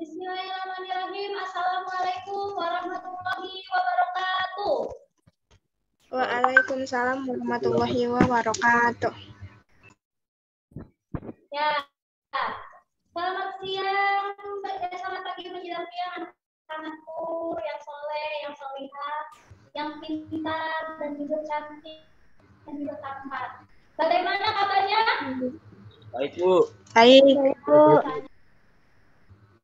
Bismillahirrahmanirrahim. Assalamualaikum warahmatullahi wabarakatuh. Waalaikumsalam warahmatullahi wabarakatuh. Ya, selamat siang, selamat pagi menjelang siang anak-anakku yang soleh, yang solihah, yang pintar dan juga cantik dan juga tampan. Bagaimana kabarnya? Baik, Bu. Baik, Bu.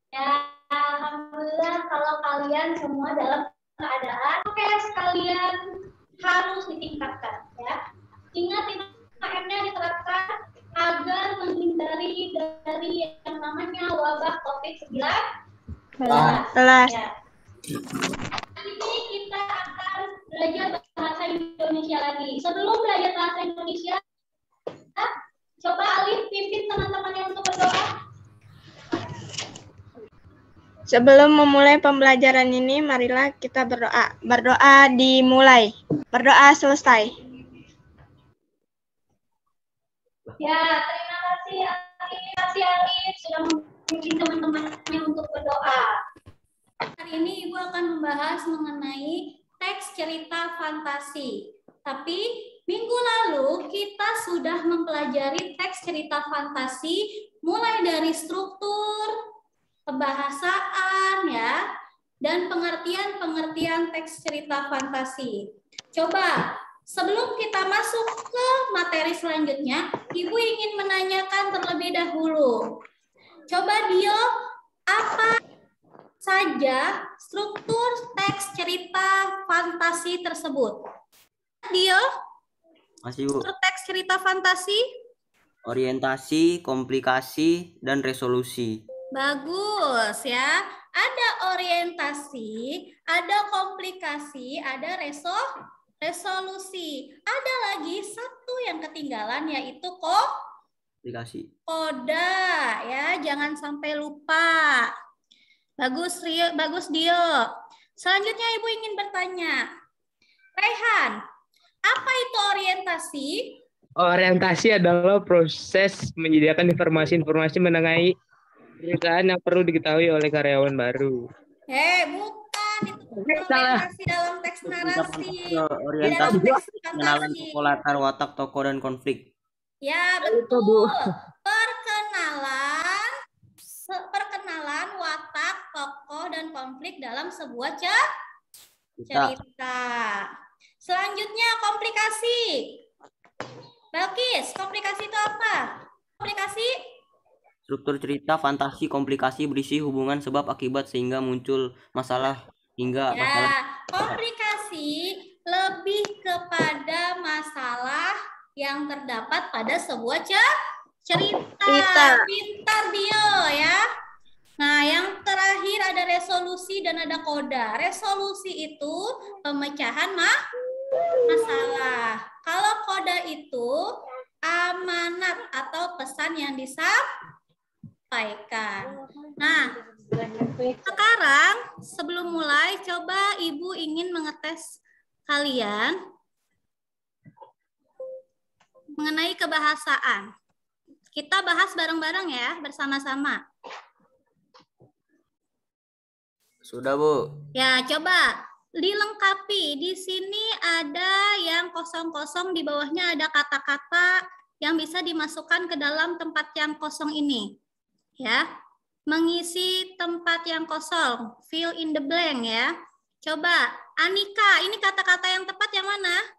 Ya, alhamdulillah kalau kalian semua dalam keadaan oke, sekalian harus ditingkatkan ya. Ingat 5M-nya diterapkan agar menghindari dari yang namanya wabah COVID-19. Ya. Ini kita akan belajar bahasa Indonesia lagi. Sebelum belajar bahasa Indonesia, coba Alif pimpin teman-temannya untuk berdoa. Sebelum memulai pembelajaran ini, marilah kita berdoa. Berdoa dimulai. Berdoa selesai. Ya, terima kasih Alif sudah memimpin teman-temannya untuk berdoa. Hari ini Ibu akan membahas mengenai teks cerita fantasi. Tapi minggu lalu kita sudah mempelajari teks cerita fantasi mulai dari struktur, kebahasaan ya, dan pengertian-pengertian teks cerita fantasi. Coba sebelum kita masuk ke materi selanjutnya, Ibu ingin menanyakan terlebih dahulu. Coba Dio, apa saja struktur teks cerita fantasi tersebut? Dio? Masih, Bu. Struktur teks cerita fantasi? Orientasi, komplikasi, dan resolusi. Bagus ya. Ada orientasi, ada komplikasi, ada resolusi. Ada lagi satu yang ketinggalan yaitu Komplikasi. koda ya, jangan sampai lupa. Bagus Rio, bagus Dio. Selanjutnya Ibu ingin bertanya. Raihan, apa itu orientasi? Orientasi adalah proses menyediakan informasi-informasi mengenai perusahaan yang perlu diketahui oleh karyawan baru. Bukan. Itu orientasi dalam teks narasi. Orientasi Dalam teks pengenalan fantasi. tokoh, latar, watak, tokoh, dan konflik. Ya, betul. Perkenalan watak, tokoh, dan konflik dalam sebuah cerita. Selanjutnya, komplikasi. Balkis, komplikasi itu apa? Komplikasi? Struktur cerita fantasi komplikasi berisi hubungan sebab akibat sehingga muncul masalah hingga masalah. Komplikasi lebih kepada masalah yang terdapat pada sebuah cerita. Pintar Dio ya. Nah, yang terakhir ada resolusi dan ada koda. Resolusi itu pemecahan masalah. Kalau koda itu amanat atau pesan yang disampaikan. Nah, sekarang sebelum mulai, coba Ibu ingin mengetes kalian mengenai kebahasaan. Kita bahas bareng-bareng ya, bersama-sama. Sudah, Bu. Ya, coba dilengkapi. Di sini ada yang kosong-kosong, di bawahnya ada kata-kata yang bisa dimasukkan ke dalam tempat yang kosong ini. Ya. Mengisi tempat yang kosong, fill in the blank ya. Coba, Anika, ini kata-kata yang tepat yang mana?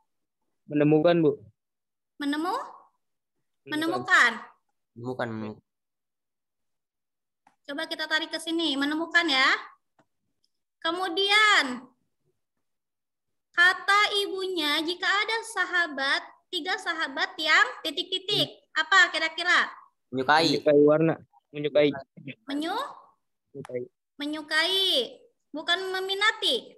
Menemukan, Bu. Menemukan. Menemukan. Coba kita tarik ke sini, menemukan ya. Kemudian, kata ibunya, jika ada sahabat, 3 sahabat yang titik-titik. Apa kira-kira? Menyukai. Menyukai warna. Menyukai. Menyukai. Bukan meminati.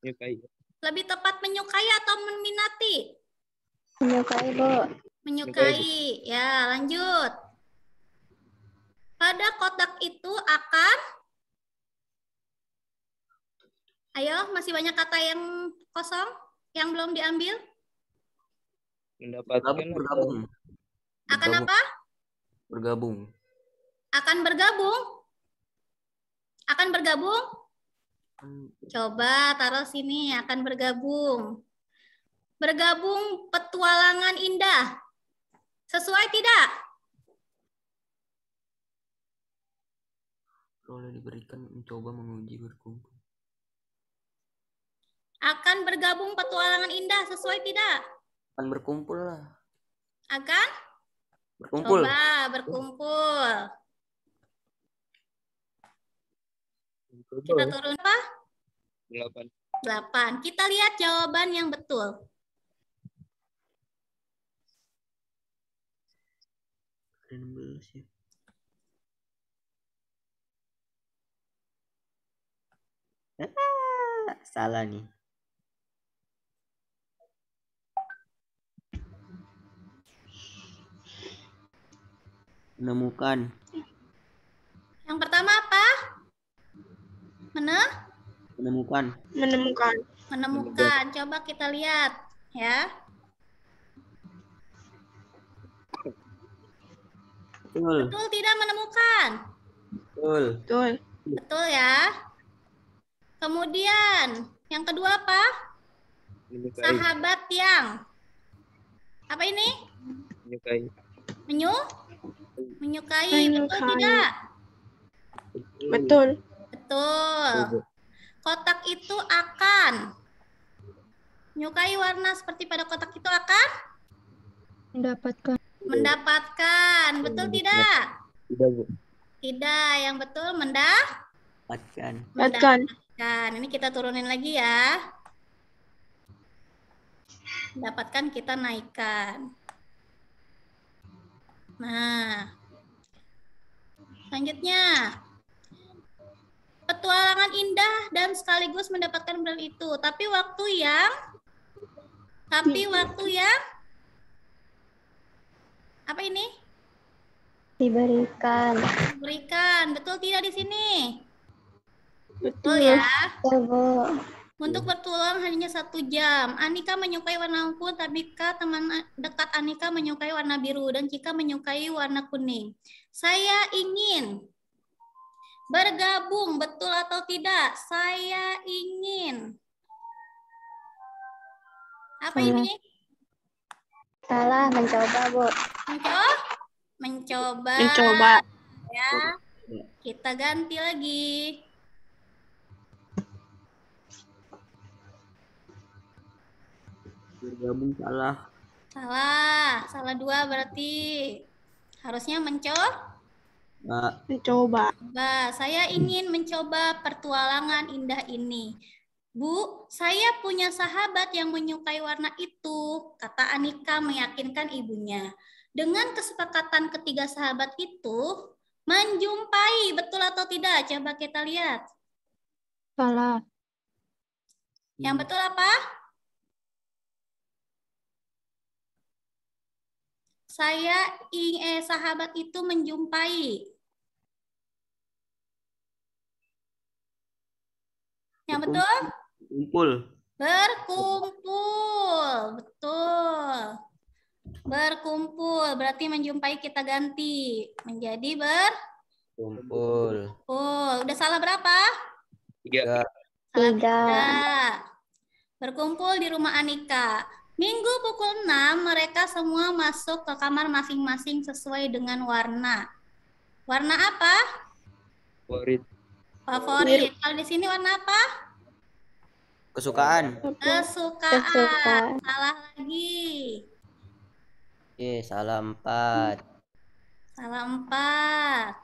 Menyukai. Lebih tepat menyukai atau meminati? Menyukai, Bu. Menyukai. Ya, lanjut. Pada kotak itu akan... Ayo, masih banyak kata yang kosong, yang belum diambil. Mendapatkan. Akan apa? Bergabung. Akan bergabung? Akan bergabung? Coba taruh sini, akan bergabung. Bergabung petualangan indah. Sesuai tidak? Boleh diberikan mencoba menguji berkumpul. Akan bergabung petualangan indah. Sesuai tidak? Akan berkumpul lah. Akan? Berkumpul. Coba berkumpul. Kita turun apa? 8. 8. Kita lihat jawaban yang betul. Ada 16 ya. Salah nih. Menemukan. Yang pertama apa? Menemukan. Menemukan. Coba kita lihat ya. Betul. Betul tidak menemukan? Betul. Betul ya. Kemudian yang kedua apa? Sahabat yang apa ini? Menyukai. Betul tidak? Betul. Betul. Kotak itu akan menyukai warna seperti pada kotak itu akan mendapatkan. Betul tidak? Tidak, Bu. Tidak. Yang betul mendapatkan. Ini kita turunin lagi ya. Mendapatkan kita naikkan. Nah, selanjutnya. Petualangan indah dan sekaligus mendapatkan bulan itu. Tapi waktu yang apa ini? Diberikan. Betul tidak di sini? Betul ya. Bu. Untuk bertualang hanya 1 jam. Anika menyukai warna ungu, tapi teman dekat Anika menyukai warna biru dan Cika menyukai warna kuning. Saya ingin bergabung, betul atau tidak? Saya ingin. Apa ini? Salah, mencoba, Bu. Mencoba. Ya. Kita ganti lagi. Bergabung salah. Salah 2 berarti. Harusnya mencoba. Saya ingin mencoba pertualangan indah ini. Bu, saya punya sahabat yang menyukai warna itu, kata Anika meyakinkan ibunya. Dengan kesepakatan ketiga sahabat itu, menjumpai, betul atau tidak? Coba kita lihat. Salah. Yang betul apa? Sahabat itu menjumpai. Yang betul? Berkumpul. Betul. Berkumpul. Berarti menjumpai kita ganti. Menjadi Berkumpul. Udah salah berapa? 3. Salah 3. Berkumpul di rumah Anika. Minggu pukul 6 mereka semua masuk ke kamar masing-masing sesuai dengan warna. Warna apa? Favorit. Kalau di sini warna apa? Kesukaan. Salah lagi. Salah 4. Salah 4.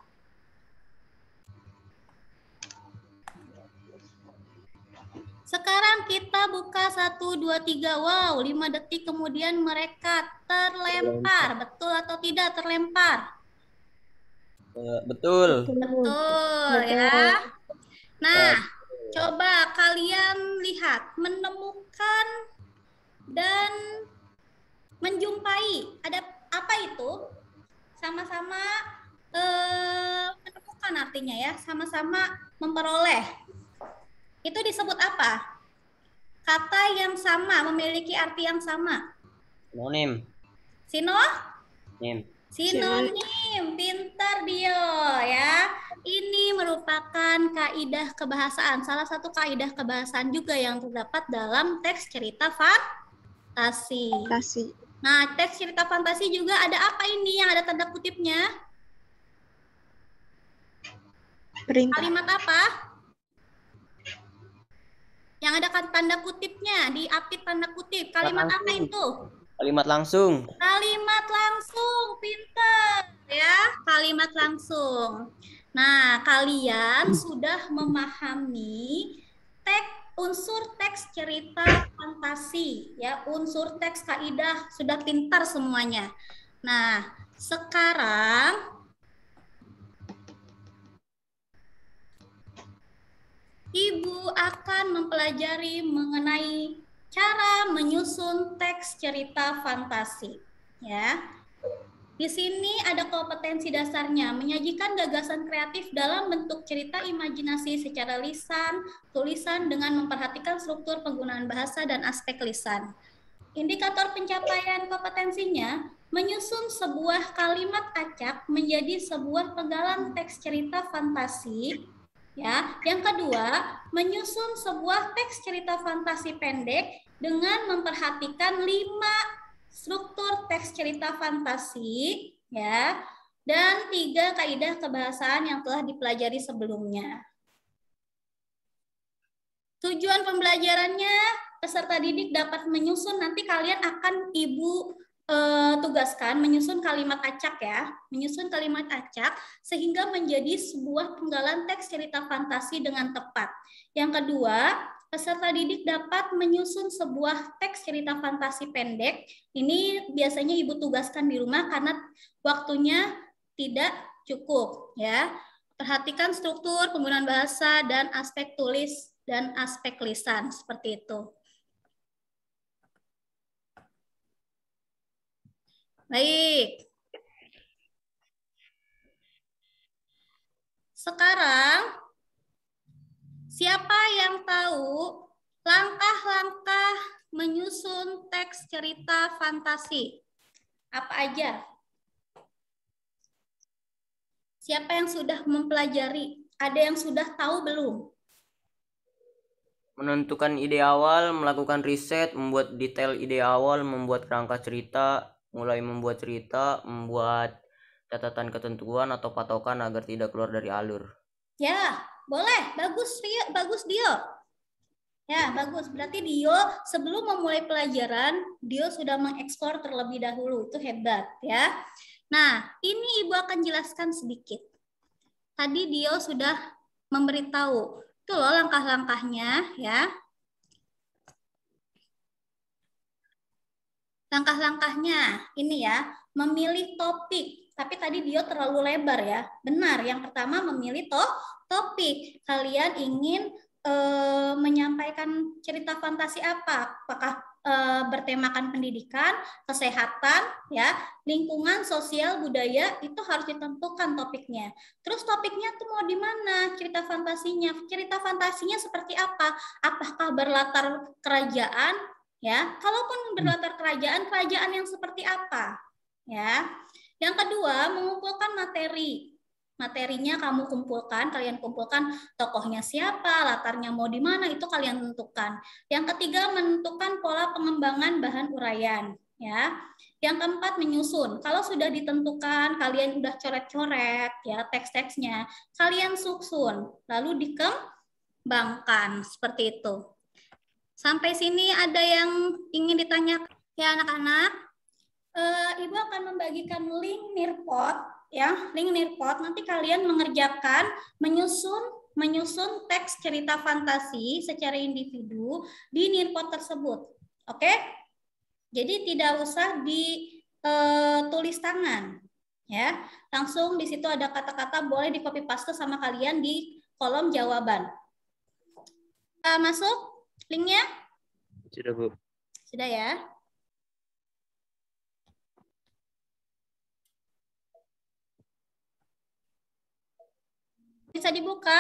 Sekarang kita buka 1, 2, 3. Wow, 5 detik kemudian mereka terlempar. Betul atau tidak terlempar? Betul. Betul ya. Nah, coba kalian lihat. Menemukan dan menjumpai. Ada apa itu? Sama-sama menemukan artinya ya. Sama-sama memperoleh. Itu disebut apa? Kata yang sama, memiliki arti yang sama. Sinonim. Sinonim. Pintar Dio ya. Ini merupakan kaidah kebahasaan, salah satu kaidah kebahasaan juga yang terdapat dalam teks cerita fantasi. Kasih. Nah, teks cerita fantasi juga ada apa ini yang ada tanda kutipnya? Perintah. Kalimat apa? Yang ada tanda kutipnya, diapit tanda kutip. Kalimat apa itu? Kalimat langsung. Kalimat langsung, pintar ya, kalimat langsung. Nah, kalian sudah memahami unsur teks cerita fantasi ya, unsur teks kaidah sudah pintar semuanya. Nah, sekarang Ibu akan mempelajari mengenai cara menyusun teks cerita fantasi ya. Di sini ada kompetensi dasarnya, menyajikan gagasan kreatif dalam bentuk cerita imajinasi secara lisan, tulisan dengan memperhatikan struktur penggunaan bahasa dan aspek lisan. Indikator pencapaian kompetensinya, menyusun sebuah kalimat acak menjadi sebuah penggalan teks cerita fantasi. Ya, yang kedua, menyusun sebuah teks cerita fantasi pendek dengan memperhatikan 5 struktur teks cerita fantasi ya, dan 3 kaidah kebahasaan yang telah dipelajari sebelumnya. Tujuan pembelajarannya, peserta didik dapat menyusun, nanti kalian akan Ibu tugaskan menyusun kalimat acak ya, menyusun kalimat acak sehingga menjadi sebuah penggalan teks cerita fantasi dengan tepat. Yang kedua, peserta didik dapat menyusun sebuah teks cerita fantasi pendek. Ini biasanya Ibu tugaskan di rumah karena waktunya tidak cukup ya. Perhatikan struktur penggunaan bahasa dan aspek tulis dan aspek lisan seperti itu. Baik. Sekarang siapa yang tahu langkah-langkah menyusun teks cerita fantasi? Apa aja? Siapa yang sudah mempelajari? Ada yang sudah tahu belum? Menentukan ide awal, melakukan riset, membuat detail ide awal, membuat kerangka cerita, mulai membuat cerita, membuat catatan ketentuan atau patokan agar tidak keluar dari alur. Ya, boleh. Bagus, Dio. Ya, bagus. Berarti Dio sebelum memulai pelajaran, Dio sudah mengeksplor terlebih dahulu. Itu hebat ya. Nah, ini Ibu akan jelaskan sedikit. Tadi Dio sudah memberitahu. Itu loh langkah-langkahnya ya. Langkah-langkahnya ini ya, memilih topik. Tapi tadi Dio terlalu lebar ya. Benar, yang pertama memilih topik. Kalian ingin menyampaikan cerita fantasi apa? Apakah bertemakan pendidikan, kesehatan, ya, lingkungan, sosial, budaya, itu harus ditentukan topiknya. Terus topiknya tuh mau di mana cerita fantasinya? Cerita fantasinya seperti apa? Apakah berlatar kerajaan? Ya, kalaupun berlatar kerajaan yang seperti apa? Ya. Yang kedua, mengumpulkan materi. Materinya kalian kumpulkan tokohnya siapa, latarnya mau di mana, itu kalian tentukan. Yang ketiga, menentukan pola pengembangan bahan uraian. Ya. Yang keempat, menyusun. Kalau sudah ditentukan, kalian udah coret-coret ya teks-teksnya, kalian susun, lalu dikembangkan seperti itu. Sampai sini ada yang ingin ditanyakan ya anak-anak? Ibu akan membagikan link Nearpod ya, link Nearpod. Nanti kalian mengerjakan menyusun teks cerita fantasi secara individu di Nearpod tersebut. Oke? Jadi tidak usah ditulis tangan ya. Langsung di situ ada kata-kata, boleh di copy paste sama kalian di kolom jawaban. Masuk linknya? Sudah, Bu. Sudah ya? Bisa dibuka?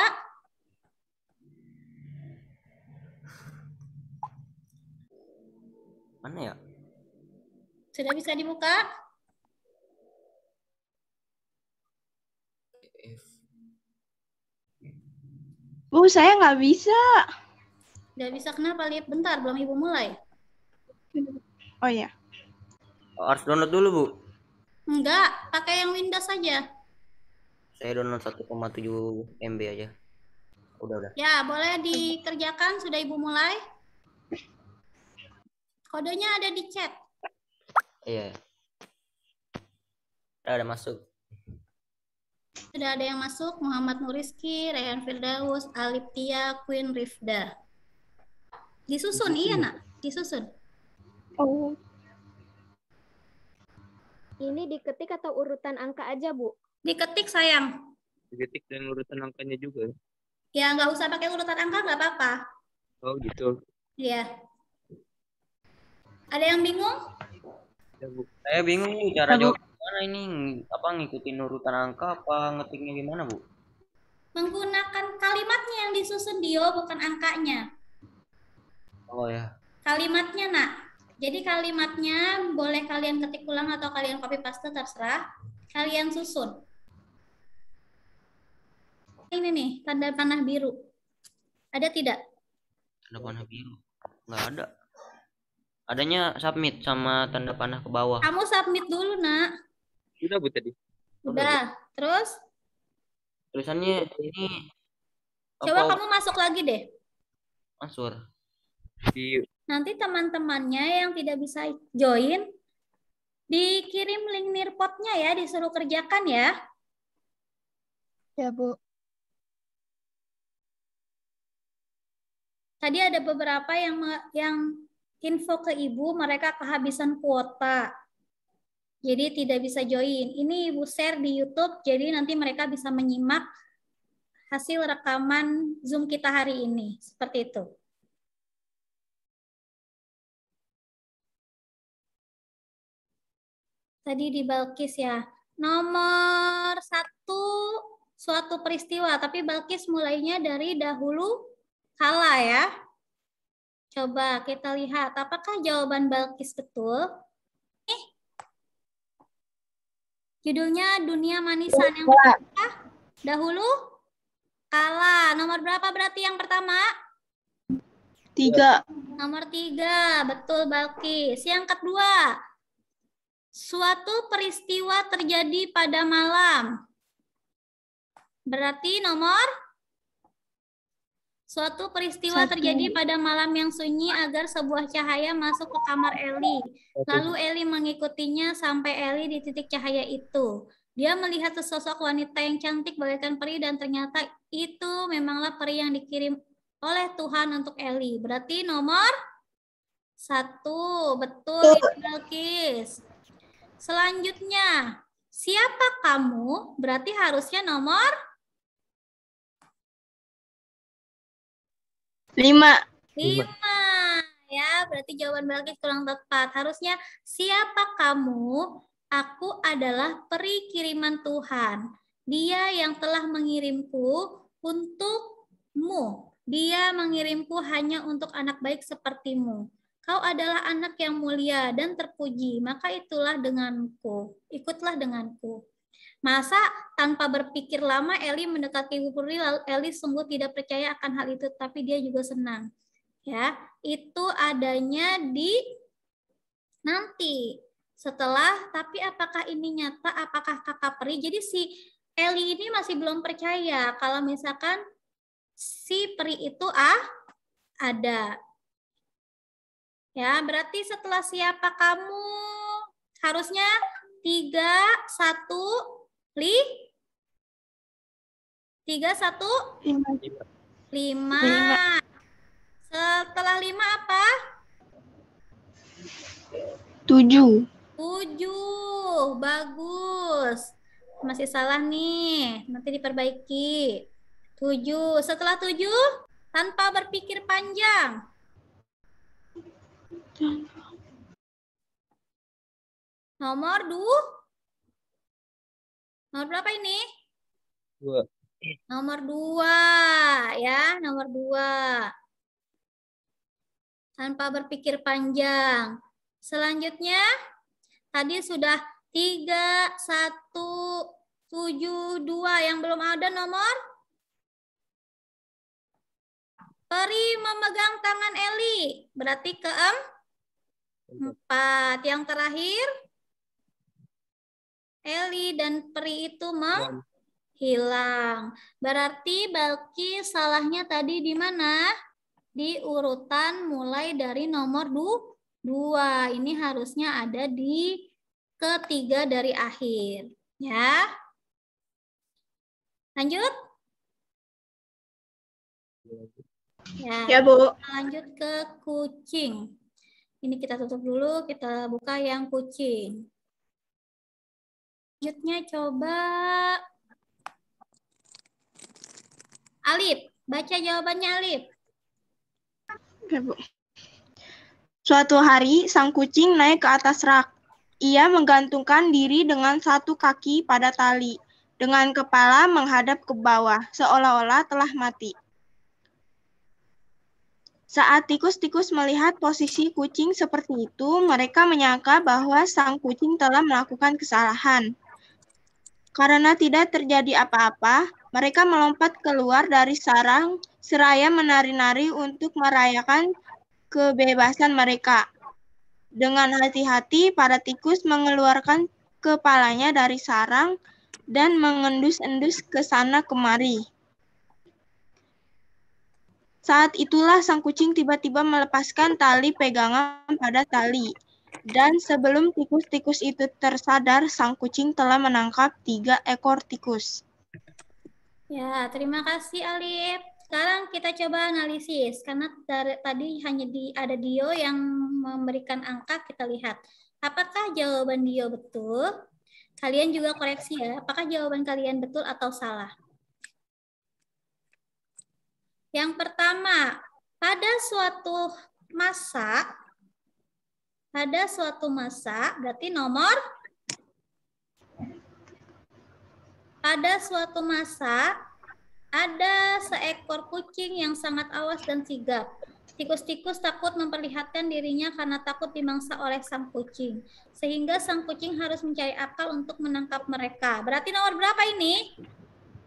Mana ya? Sudah bisa dibuka? F. Bu, saya nggak bisa. Nggak bisa kenapa, Lip? Bentar, belum Ibu mulai. Oh ya. Harus download dulu, Bu. Enggak, pakai yang Windows saja. Saya download 1,7 MB aja. Udah. Ya, boleh dikerjakan. Sudah Ibu mulai? Kodenya ada di chat. Iya. Udah masuk. Sudah ada yang masuk, Muhammad Nuriski, Rayhan Firdaus, Alip Tia, Queen Rifda. Disusun, iya nak? Disusun. Oh. Ini diketik atau urutan angka aja, Bu? Diketik sayang. Diketik dan urutan angkanya juga. Ya, nggak usah pakai urutan angka, nggak apa-apa. Oh gitu. Iya. Ada yang bingung? Ya, Bu. Saya bingung nih cara jawab gimana ini, apa ngikutin urutan angka apa ngetiknya gimana, Bu? Menggunakan kalimatnya yang disusun, Dio, bukan angkanya. Oh ya. Kalimatnya, nak. Jadi kalimatnya boleh kalian ketik ulang atau kalian copy paste, terserah. Kalian susun. Ini nih, tanda panah biru. Ada tidak? Tanda panah biru. Nggak ada. Adanya submit sama tanda panah ke bawah. Kamu submit dulu, nak. Sudah, Bu, tadi. Udah. Terus? Tulisannya ini Coba apa? kamu masuk lagi deh. Answer. Di Nanti teman-temannya yang tidak bisa join, dikirim link nirpotnya ya, disuruh kerjakan ya. Ya, Bu. Tadi ada beberapa yang info ke Ibu, mereka kehabisan kuota. Jadi tidak bisa join. Ini Ibu share di YouTube, jadi nanti mereka bisa menyimak hasil rekaman Zoom kita hari ini. Seperti itu. Tadi di Balkis ya. Nomor 1, suatu peristiwa. Tapi Balkis mulainya dari dahulu kala ya. Coba kita lihat, apakah jawaban Balkis betul? Judulnya Dunia Manisan. Yang pertama, dahulu kala. Nomor berapa berarti yang pertama? 3. Nomor 3, betul Balkis. Yang kedua, suatu peristiwa terjadi pada malam. Berarti nomor suatu peristiwa 1. terjadi pada malam yang sunyi agar sebuah cahaya masuk ke kamar Eli. Lalu Eli mengikutinya sampai Eli di titik cahaya itu. Dia melihat sesosok wanita yang cantik bagaikan peri dan ternyata itu memanglah peri yang dikirim oleh Tuhan untuk Eli. Berarti nomor 1, betul Balkis. Selanjutnya, siapa kamu? Berarti harusnya nomor 5. 5. Ya, berarti jawaban Balkis kurang tepat. Harusnya siapa kamu? Aku adalah peri kiriman Tuhan. Dia yang telah mengirimku untukmu. Dia mengirimku hanya untuk anak baik sepertimu. Kau adalah anak yang mulia dan terpuji, maka itulah denganku. Ikutlah denganku. Masa tanpa berpikir lama Eli mendekati Ibu Puri, lalu Eli sungguh tidak percaya akan hal itu, tapi dia juga senang. Ya, itu adanya di nanti. Setelah, tapi apakah ini nyata, apakah kakak peri? Jadi si Eli ini masih belum percaya kalau misalkan si peri itu ada. Ya, berarti setelah siapa kamu? Harusnya 3, 1, 5. Setelah 5 apa? 7. 7. Bagus. Masih salah nih. Nanti diperbaiki. 7. Setelah 7, tanpa berpikir panjang. Nomor 2. Nomor berapa ini? 2. Nomor 2 ya, nomor 2. Tanpa berpikir panjang. Selanjutnya, tadi sudah 3, 1, 72 yang belum ada nomor? Peri memegang tangan Eli. Berarti keempat. Yang terakhir? Eli dan Peri itu hilang. Berarti Balki salahnya tadi di mana? Di urutan mulai dari nomor 2. Ini harusnya ada di ketiga dari akhir. Ya. Lanjut. Ya, Bu. Lanjut ke kucing. Ini kita tutup dulu, kita buka yang kucing. Selanjutnya coba Alif, baca jawabannya Alif. Ya, Bu. Suatu hari, sang kucing naik ke atas rak. Ia menggantungkan diri dengan satu kaki pada tali, dengan kepala menghadap ke bawah, seolah-olah telah mati. Saat tikus-tikus melihat posisi kucing seperti itu, mereka menyangka bahwa sang kucing telah melakukan kesalahan. Karena tidak terjadi apa-apa, mereka melompat keluar dari sarang seraya menari-nari untuk merayakan kebebasan mereka. Dengan hati-hati, para tikus mengeluarkan kepalanya dari sarang dan mengendus-endus ke sana kemari. Saat itulah sang kucing tiba-tiba melepaskan tali pegangan pada tali. Dan sebelum tikus-tikus itu tersadar, sang kucing telah menangkap 3 ekor tikus. Ya, terima kasih Alif. Sekarang kita coba analisis, karena tadi hanya ada Dio yang memberikan angka, kita lihat. Apakah jawaban Dio betul? Kalian juga koreksi ya, apakah jawaban kalian betul atau salah? Yang pertama, pada suatu masa, berarti pada suatu masa, ada seekor kucing yang sangat awas dan sigap. Tikus-tikus takut memperlihatkan dirinya karena takut dimangsa oleh sang kucing. Sehingga sang kucing harus mencari akal untuk menangkap mereka. Berarti nomor berapa ini?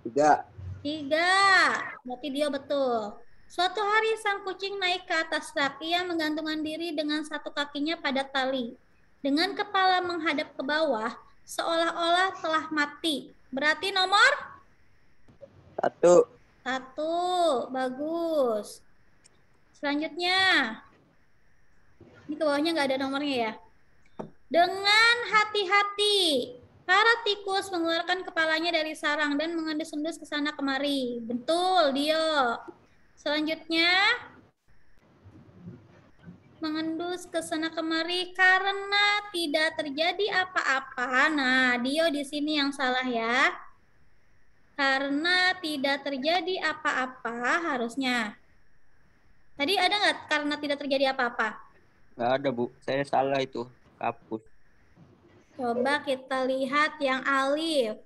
3. 3. Berarti dia betul. Suatu hari sang kucing naik ke atas rak. Ia menggantungkan diri dengan satu kakinya pada tali. Dengan kepala menghadap ke bawah, seolah-olah telah mati. Berarti nomor? 1. Bagus. Selanjutnya. Ini ke bawahnya nggak ada nomornya ya. Dengan hati-hati, para tikus mengeluarkan kepalanya dari sarang dan mengendus-endus ke sana kemari. Betul, Dio. Selanjutnya, mengendus ke sana kemari karena tidak terjadi apa-apa. Nah, Dio di sini yang salah ya. Karena tidak terjadi apa-apa harusnya. Tadi ada nggak karena tidak terjadi apa-apa? Nggak ada, Bu. Saya salah itu. Kapus. Coba kita lihat yang Alif.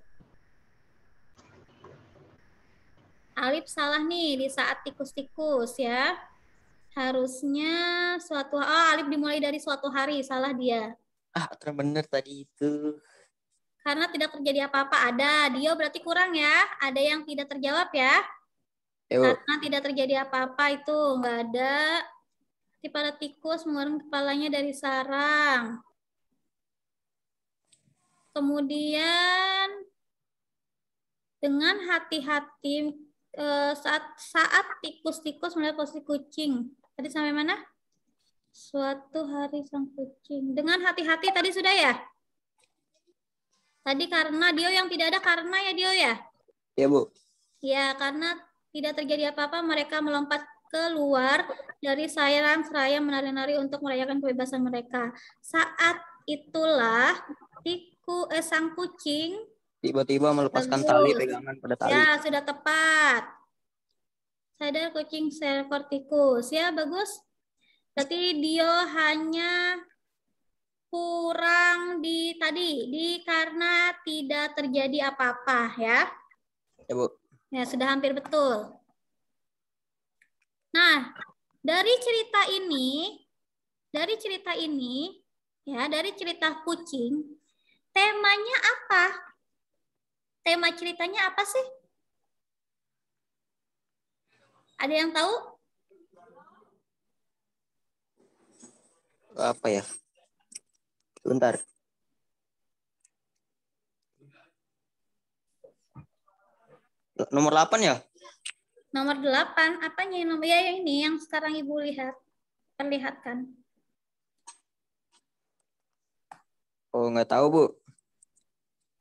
Alif salah nih di saat tikus-tikus ya. Harusnya Alif dimulai dari suatu hari, salah dia. Benar tadi itu. Karena tidak terjadi apa-apa, ada. Dio berarti kurang ya. Ada yang tidak terjawab ya. Karena tidak terjadi apa-apa itu nggak ada. Tapi para tikus mengeluarkan kepalanya dari sarang. Kemudian dengan hati-hati saat tikus-tikus melihat posisi kucing. Tadi sampai mana? Suatu hari sang kucing. Dengan hati-hati tadi sudah ya? Tadi karena Dio yang tidak ada karena ya Dio ya? Ya, Bu. Ya, karena tidak terjadi apa-apa, mereka melompat keluar dari sarang seraya menari-nari untuk merayakan kebebasan mereka. Saat itulah sang kucing tiba-tiba melepaskan tali pegangan pada tali. Ya, sudah tepat. Sadar kucing seekor tikus. Ya, bagus. Berarti Dio hanya kurang karena tidak terjadi apa-apa ya. Ya, Bu. Ya, sudah hampir betul. Nah, dari cerita ini, ya, dari cerita kucing, temanya apa? tema ceritanya apa sih? Ada yang tahu? Apa ya? Sebentar. Nomor 8 ya? Nomor 8, apanya yang nomor ya ini yang sekarang Ibu perlihatkan. Oh, nggak tahu, Bu.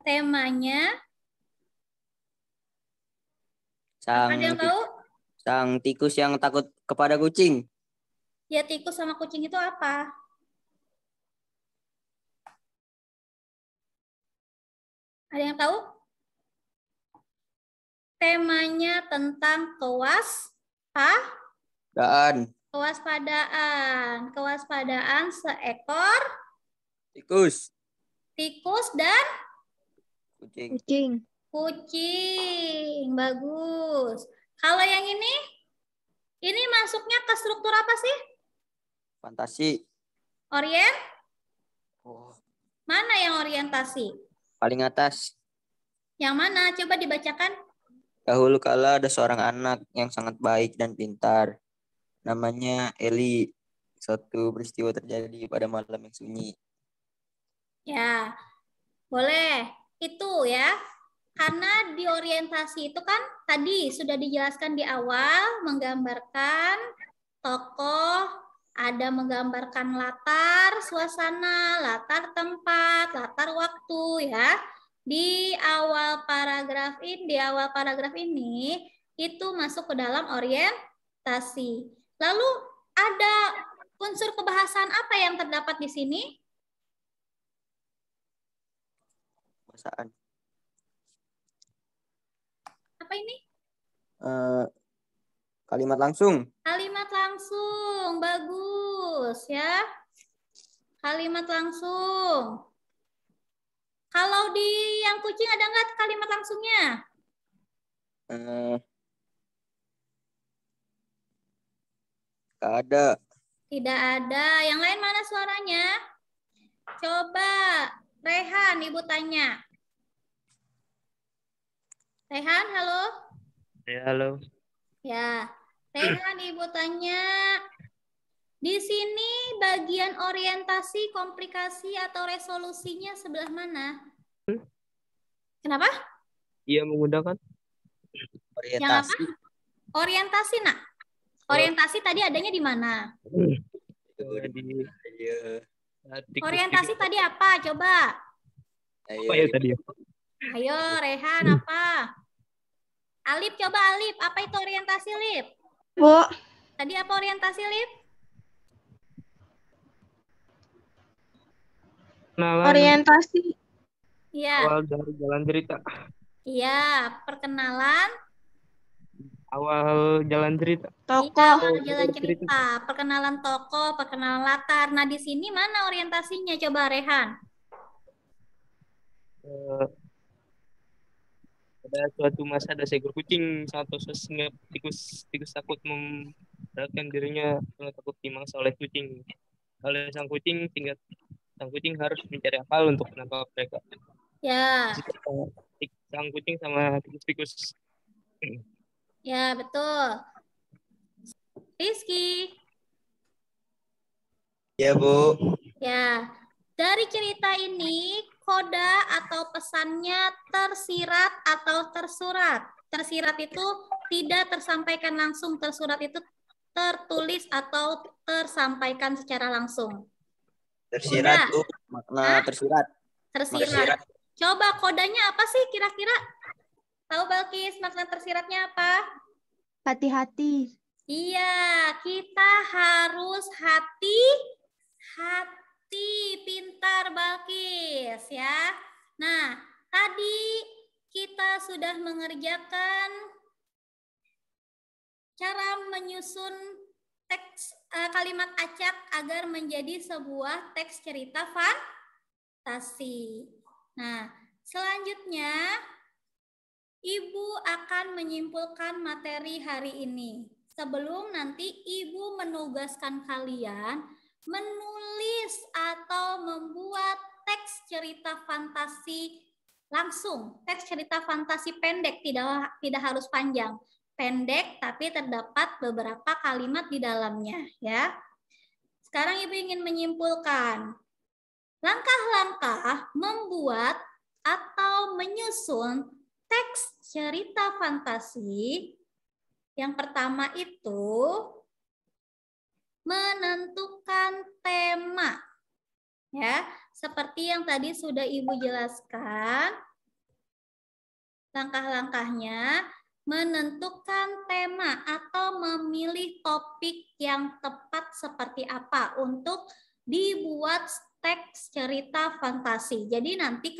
Temanya Sang, ada yang tahu? sang tikus yang takut kepada kucing. Ya, tikus sama kucing itu apa? Ada yang tahu? Temanya tentang kewaspadaan seekor Tikus. tikus dan Kucing. kucing. Bagus. Kalau yang ini masuknya ke struktur apa sih? Fantasi. Oh, Mana yang orientasi? paling atas. Yang mana? Coba dibacakan. Dahulu kala ada seorang anak yang sangat baik dan pintar. Namanya Eli. Suatu peristiwa terjadi pada malam yang sunyi. Ya, boleh. Itu ya. Karena di orientasi itu kan tadi sudah dijelaskan di awal, menggambarkan tokoh, ada menggambarkan latar suasana, latar tempat, latar waktu ya. Di awal paragraf ini itu masuk ke dalam orientasi. Lalu ada unsur kebahasan apa yang terdapat di sini? Bahasaan. Apa ini? Kalimat langsung. Kalimat langsung, bagus ya. Kalimat langsung. Kalau di yang kucing ada nggak kalimat langsungnya? Nggak ada. Tidak ada. Yang lain mana suaranya? Coba, Rehan, Ibu tanya. Rehan, halo? Ya, halo. Ya, Rehan, Ibu tanya. Di sini bagian orientasi, komplikasi, atau resolusinya sebelah mana? Kenapa? Iya, menggunakan. Yang apa? Orientasi, nak. Orientasi tadi adanya di mana? Orientasi tadi apa? Coba. Apa ya tadi? Ayo, Rehan, apa? Alip, coba Alip. Apa itu orientasi, Lip? Bu, Tadi apa orientasi, Lip? orientasi. Iya. Awal dari jalan cerita. Iya, perkenalan. Awal jalan cerita. Tokoh. Iya, awal jalan cerita. Perkenalan tokoh, perkenalan latar. Nah, di sini mana orientasinya? Coba, Rehan. Pada suatu masa ada seekor kucing sangat sehingga tikus takut memberatkan dirinya karena takut dimangsa oleh kucing. Oleh sang kucing harus mencari akal untuk menangkap mereka. Ya. Sang kucing sama tikus-tikus. Ya, betul. Rizky. Ya, Bu. Ya. Dari cerita ini, koda atau pesannya tersirat atau tersurat. Tersirat itu tidak tersampaikan langsung, tersurat itu tertulis atau tersampaikan secara langsung. Tersirat, Bu. Makna tersirat. Tersirat. Coba kodanya apa sih kira-kira? Tahu Balkis makna tersiratnya apa? Hati-hati. Iya, kita harus hati-hati. Pintar Balkis ya. Nah, tadi kita sudah mengerjakan cara menyusun teks kalimat acak agar menjadi sebuah teks cerita fantasi. Nah, selanjutnya Ibu akan menyimpulkan materi hari ini. Sebelum nanti Ibu menugaskan kalian menulis atau membuat teks cerita fantasi Langsung, teks cerita fantasi pendek, tidak harus panjang. Pendek, tapi terdapat beberapa kalimat di dalamnya, ya. Sekarang Ibu ingin menyimpulkan. Langkah-langkah membuat atau menyusun teks cerita fantasi. Yang pertama itu menentukan tema. Ya, seperti yang tadi sudah Ibu jelaskan. Langkah-langkahnya menentukan tema atau memilih topik yang tepat seperti apa untuk dibuat teks cerita fantasi. Jadi nanti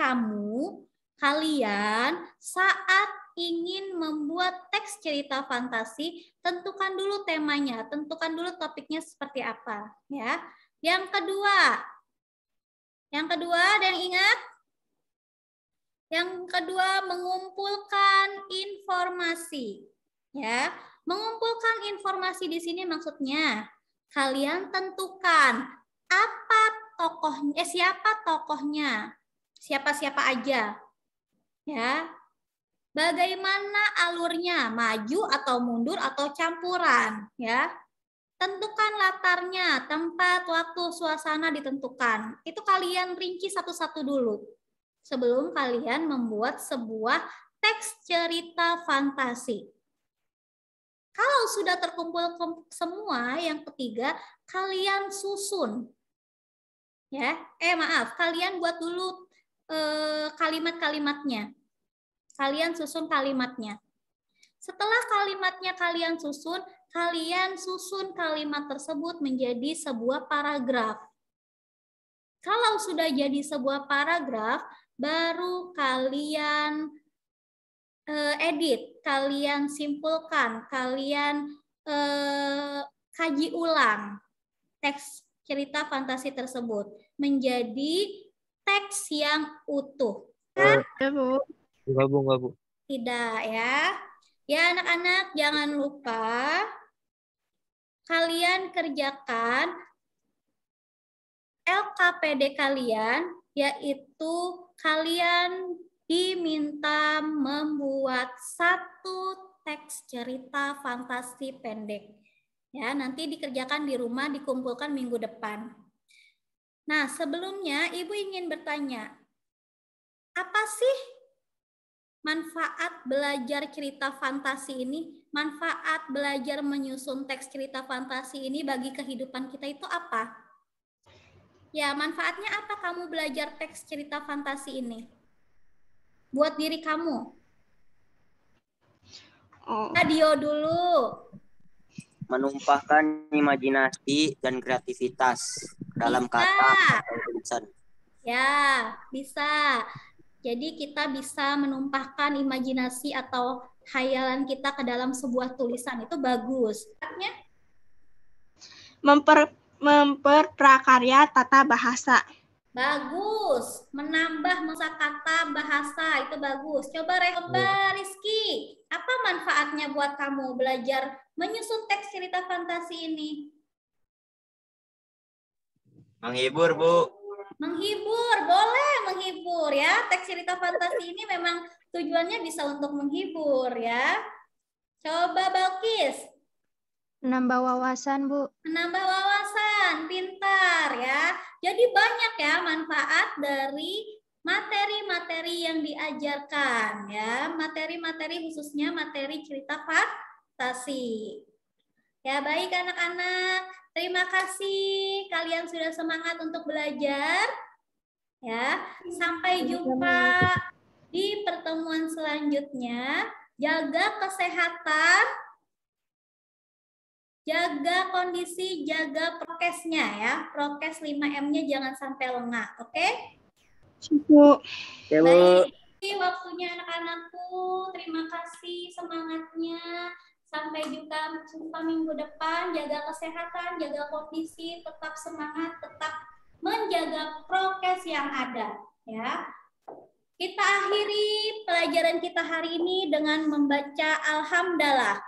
kalian saat ingin membuat teks cerita fantasi, tentukan dulu temanya, tentukan dulu topiknya seperti apa, ya. Yang kedua, ada yang ingat? Yang kedua, mengumpulkan informasi. Ya, mengumpulkan informasi di sini maksudnya kalian tentukan apa tokohnya, siapa tokohnya, siapa-siapa aja. Ya. Bagaimana alurnya, maju atau mundur atau campuran, ya. Tentukan latarnya, tempat, waktu, suasana ditentukan. Itu kalian rinci satu-satu dulu sebelum kalian membuat sebuah teks cerita fantasi. Kalau sudah terkumpul semua, yang ketiga, kalian susun. Ya, kalian buat dulu kalimat-kalimatnya. Kalian susun kalimatnya. Setelah kalimatnya kalian susun kalimat tersebut menjadi sebuah paragraf. Kalau sudah jadi sebuah paragraf, baru kalian edit, kalian simpulkan, kalian kaji ulang teks cerita fantasi tersebut menjadi teks yang utuh. Kan? Enggak, Bu. Tidak, ya. Ya, anak-anak, jangan lupa kalian kerjakan LKPD kalian, yaitu kalian diminta membuat satu teks cerita fantasi pendek. Ya, nanti dikerjakan di rumah, dikumpulkan minggu depan. Nah, sebelumnya Ibu ingin bertanya, apa sih manfaat belajar cerita fantasi ini? Manfaat belajar menyusun teks cerita fantasi ini bagi kehidupan kita itu apa? Ya, manfaatnya apa kamu belajar teks cerita fantasi ini? Buat diri kamu. Radio dulu. Menumpahkan imajinasi dan kreativitas dalam kata atau tulisan. Ya, bisa. Jadi kita bisa menumpahkan imajinasi atau khayalan kita ke dalam sebuah tulisan. Itu bagus. Memperprakarya tata bahasa. Bagus. Menambah kosakata bahasa. Itu bagus. Coba Rizky. Apa manfaatnya buat kamu belajar menyusun teks cerita fantasi ini? Menghibur, Bu. Menghibur, boleh menghibur ya. Teks cerita fantasi ini memang tujuannya bisa untuk menghibur ya. Coba Balkis. Menambah wawasan, Bu. Menambah wawasan, pintar ya. Jadi banyak ya manfaat dari materi-materi yang diajarkan ya. Materi-materi khususnya materi cerita fantasi. Ya, baik anak-anak. Terima kasih kalian sudah semangat untuk belajar. Ya, sampai jumpa di pertemuan selanjutnya. Jaga kesehatan, jaga kondisi, jaga prokesnya ya. Prokes 5M-nya jangan sampai lengah, oke? Bu. Baik, waktunya anak-anakku. Terima kasih semangatnya. Sampai jumpa minggu depan. Jaga kesehatan, jaga kondisi, tetap semangat, tetap menjaga prokes yang ada. Ya, kita akhiri pelajaran kita hari ini dengan membaca Alhamdulillah.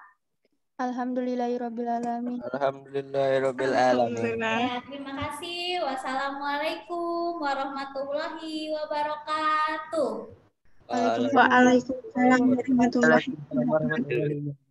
Alhamdulillahirrabbilalamin. Alhamdulillahirrabbilalamin. Ya, terima kasih. Wassalamualaikum warahmatullahi wabarakatuh. Waalaikumsalam warahmatullahi wabarakatuh. Warahmatullahi wabarakatuh.